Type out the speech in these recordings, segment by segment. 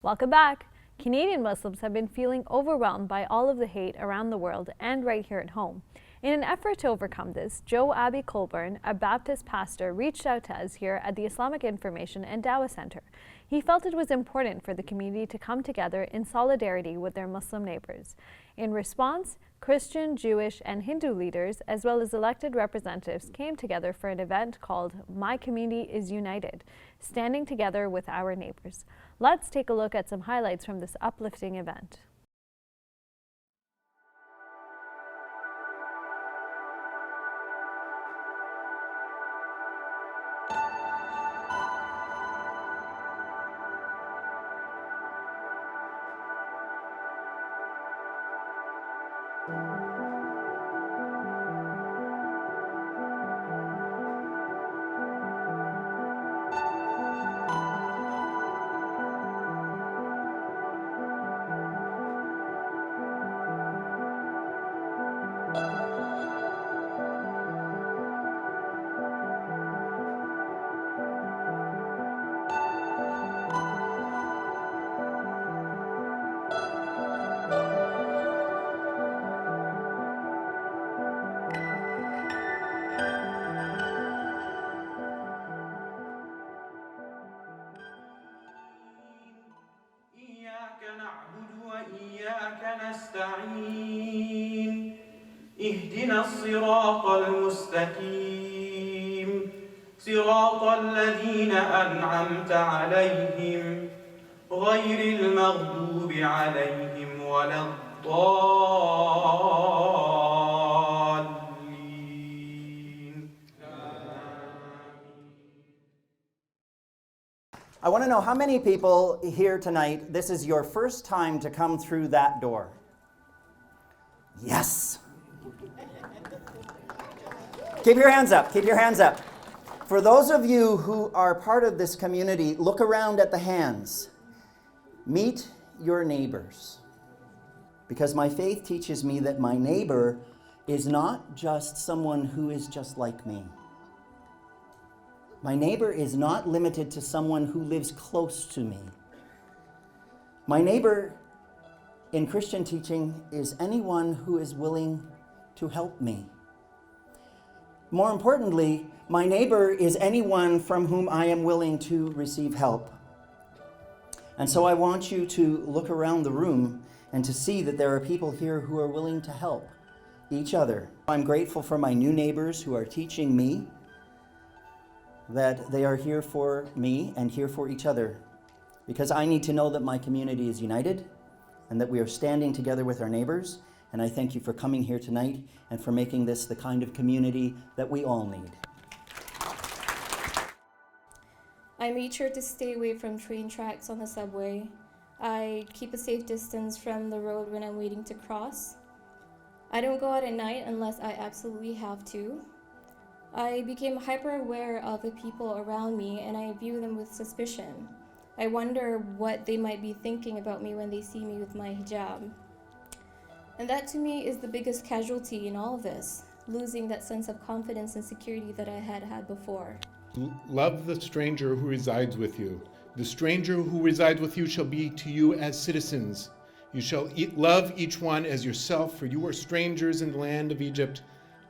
Welcome back! Canadian Muslims have been feeling overwhelmed by all of the hate around the world and right here at home. In an effort to overcome this, Joe Abbey-Colborne, a Baptist pastor, reached out to us here at the Islamic Information Dawah Centre. He felt it was important for the community to come together in solidarity with their Muslim neighbours. In response, Christian, Jewish, and Hindu leaders, as well as elected representatives, came together for an event called My Community is United, Standing Together with Our Neighbours. Let's take a look at some highlights from this uplifting event. نستعين اهدنا الصراط المستقيم صراط الذين أنعمت عليهم غير المغضوب عليهم ولا الضالين. I want to know how many people here tonight, this is your first time to come through that door. Yes. Keep your hands up, keep your hands up. For those of you who are part of this community, look around at the hands. Meet your neighbors. Because my faith teaches me that my neighbor is not just someone who is just like me. My neighbor is not limited to someone who lives close to me. My neighbor in Christian teaching is anyone who is willing to help me. More importantly, my neighbor is anyone from whom I am willing to receive help. And so I want you to look around the room and to see that there are people here who are willing to help each other. I'm grateful for my new neighbors who are teaching me that they are here for me and here for each other, because I need to know that my community is united and that we are standing together with our neighbors. And I thank you for coming here tonight and for making this the kind of community that we all need. I made sure to stay away from train tracks on the subway. I keep a safe distance from the road when I'm waiting to cross. I don't go out at night unless I absolutely have to. I became hyper aware of the people around me, and I view them with suspicion. I wonder what they might be thinking about me when they see me with my hijab. And that to me is the biggest casualty in all of this, losing that sense of confidence and security that I had before. Love the stranger who resides with you. The stranger who resides with you shall be to you as citizens. You shall love each one as yourself, for you are strangers in the land of Egypt.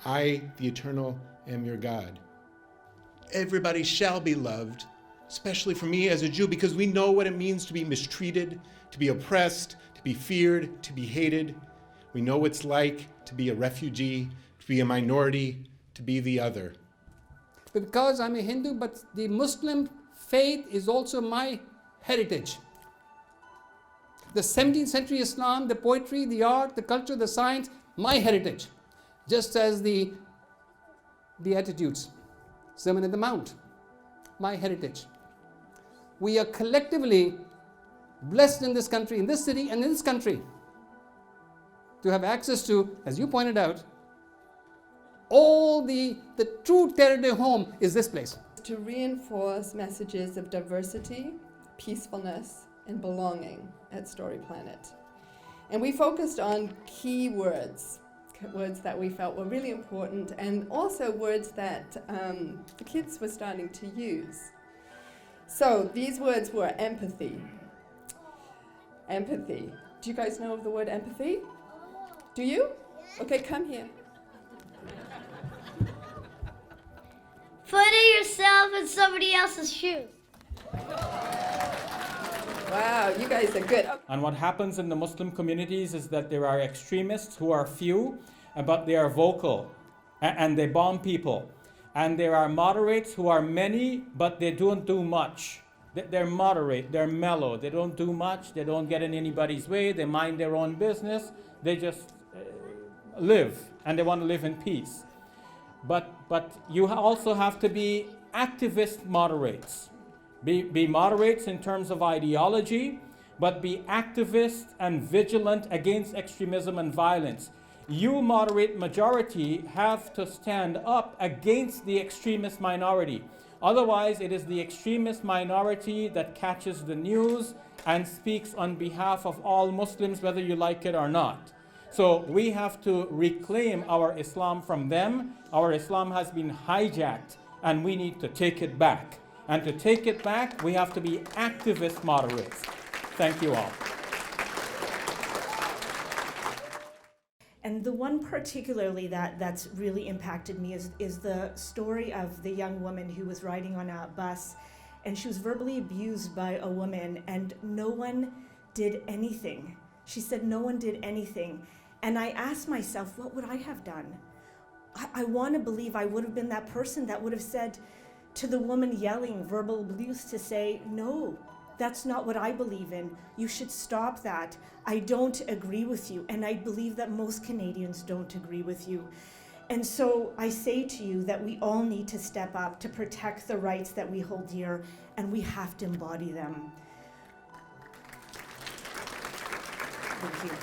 I, the Eternal, am your God. Everybody shall be loved, especially for me as a Jew, because we know what it means to be mistreated, to be oppressed, to be feared, to be hated. We know what it's like to be a refugee, to be a minority, to be the other. Because I'm a Hindu, but the Muslim faith is also my heritage. The 17th century Islam, the poetry, the art, the culture, the science, my heritage. Just as the Beatitudes, Sermon on the Mount, my heritage. We are collectively blessed in this country, in this city and in this country, to have access to, as you pointed out, all the true territory home is this place. To reinforce messages of diversity, peacefulness, and belonging at Story Planet. And we focused on key words that we felt were really important, and also words that the kids were starting to use. So these words were empathy, Empathy. Do you guys know of the word empathy? Do you? Okay, come here. Putting yourself in somebody else's shoes. Wow, you guys are good. And what happens in the Muslim communities is that there are extremists who are few, but they are vocal, and they bomb people. And there are moderates who are many, but they don't do much. They're moderate, they're mellow, they don't do much, they don't get in anybody's way, they mind their own business, they just live, and they want to live in peace. But you also have to be activist moderates. Be moderates in terms of ideology, but be activist and vigilant against extremism and violence. You, moderate majority, have to stand up against the extremist minority. Otherwise, it is the extremist minority that catches the news and speaks on behalf of all Muslims, whether you like it or not. So we have to reclaim our Islam from them. Our Islam has been hijacked, and we need to take it back. And to take it back, we have to be activist moderates. Thank you all. And the one particularly that's really impacted me is the story of the young woman who was riding on a bus, and she was verbally abused by a woman, and no one did anything. She said no one did anything. And I asked myself, what would I have done? I want to believe I would have been that person that would have said to the woman yelling verbal abuse to say, no, that's not what I believe in. You should stop that. I don't agree with you. And I believe that most Canadians don't agree with you. And so I say to you that we all need to step up to protect the rights that we hold dear, and we have to embody them. Thank you.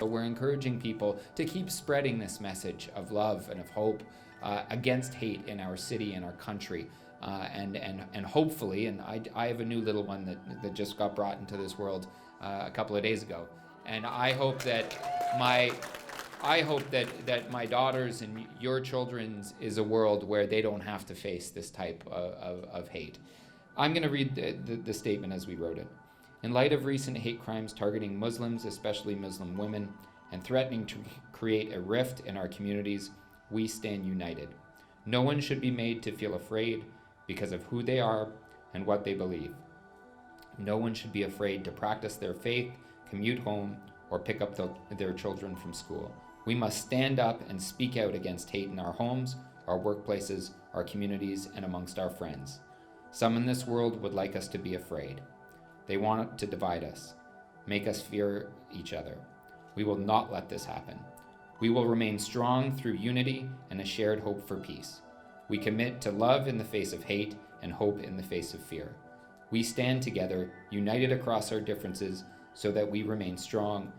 We're encouraging people to keep spreading this message of love and of hope against hate in our city and our country. And hopefully, and I have a new little one that just got brought into this world a couple of days ago, and I hope that my daughter's and your children's is a world where they don't have to face this type of hate. I'm going to read the statement as we wrote it. In light of recent hate crimes targeting Muslims, especially Muslim women, and threatening to create a rift in our communities, we stand united. No one should be made to feel afraid because of who they are and what they believe. No one should be afraid to practice their faith, commute home, or pick up their children from school. We must stand up and speak out against hate in our homes, our workplaces, our communities, and amongst our friends. Some in this world would like us to be afraid. They want to divide us, make us fear each other. We will not let this happen. We will remain strong through unity and a shared hope for peace. We commit to love in the face of hate and hope in the face of fear. We stand together, united across our differences, so that we remain strong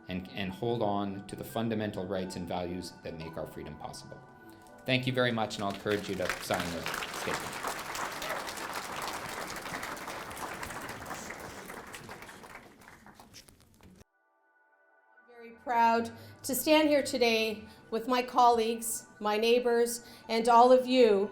and hold on to the fundamental rights and values that make our freedom possible. Thank you very much, and I'll encourage you to sign the statement. Proud to stand here today with my colleagues, my neighbors, and all of you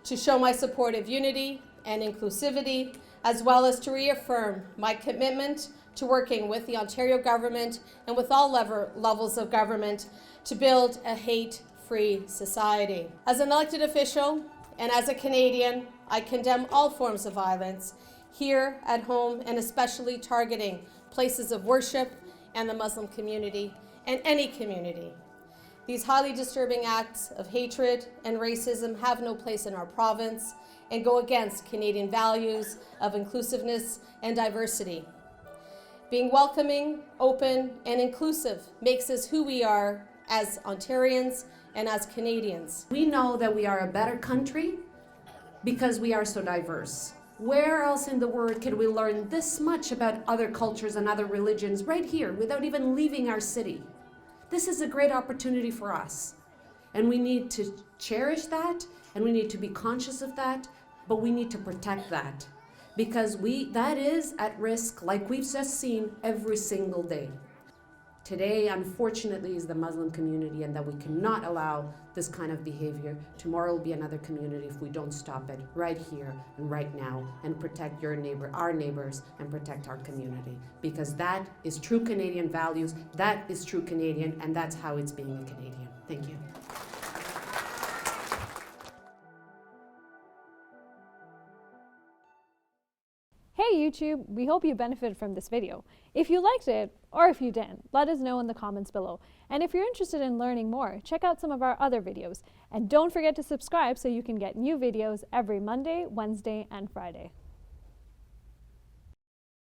to show my support of unity and inclusivity, as well as to reaffirm my commitment to working with the Ontario government and with all levels of government to build a hate-free society. As an elected official and as a Canadian, I condemn all forms of violence here at home, and especially targeting places of worship and the Muslim community, and any community. These highly disturbing acts of hatred and racism have no place in our province and go against Canadian values of inclusiveness and diversity. Being welcoming, open, and inclusive makes us who we are as Ontarians and as Canadians. We know that we are a better country because we are so diverse. Where else in the world can we learn this much about other cultures and other religions right here without even leaving our city? This is a great opportunity for us. And we need to cherish that, and we need to be conscious of that, but we need to protect that because that is at risk, like we've just seen every single day. Today, unfortunately, is the Muslim community, and that we cannot allow this kind of behavior. Tomorrow will be another community if we don't stop it right here and right now and protect your neighbor, our neighbors, and protect our community. Because that is true Canadian values, that is true Canadian, and that's how it's being a Canadian. Thank you. Hey YouTube, we hope you benefited from this video. If you liked it, or if you didn't, let us know in the comments below. And if you're interested in learning more, check out some of our other videos. And don't forget to subscribe so you can get new videos every Monday, Wednesday, and Friday.